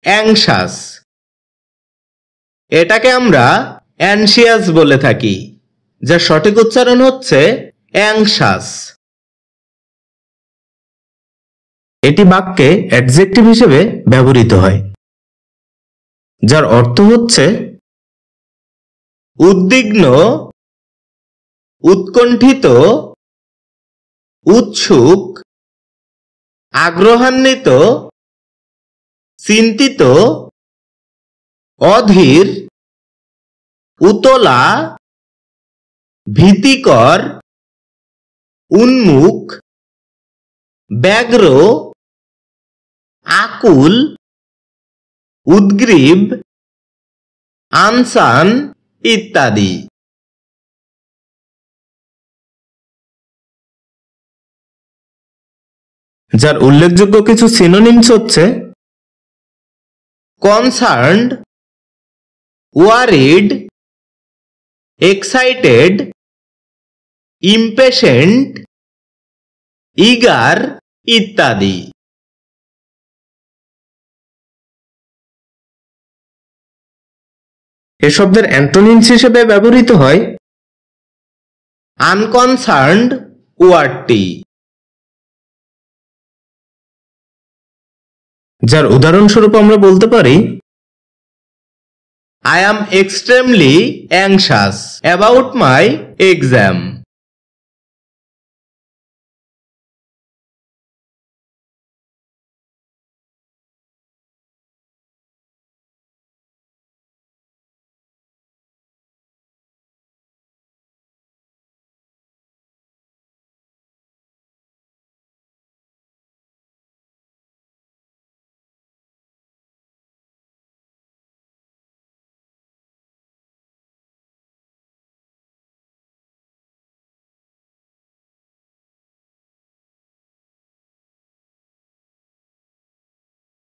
Anxious. এটাকে আমরা anxious বলে থাকি, যার সঠিক উচ্চারণ হচ্ছে অ্যাংশাস। এটি বাক্যে অ্যাডজেক্টিভ হিসেবে ব্যবহৃত হয়, যার অর্থ হচ্ছে উদ্বিগ্ন, উৎকণ্ঠিত, উৎসুক, আগ্রহান্বিত, চিন্তিত, অধীর, উতলা, ভীতিকর, উন্মুখ, ব্যগ্র, আকুল, উদ্গ্রীব, আনসান ইত্যাদি। যার উল্লেখযোগ্য কিছু সিনোনিমস হচ্ছে concerned, worried, excited, impatient, eager ইত্যাদি। এ শব্দের অ্যান্টোনিমস হিসেবে ব্যবহৃত হয় আনকনসার্নড ওয়ার্ডটি, যার উদাহরণস্বরূপ আমরা বলতে পারি I am extremely anxious about my exam.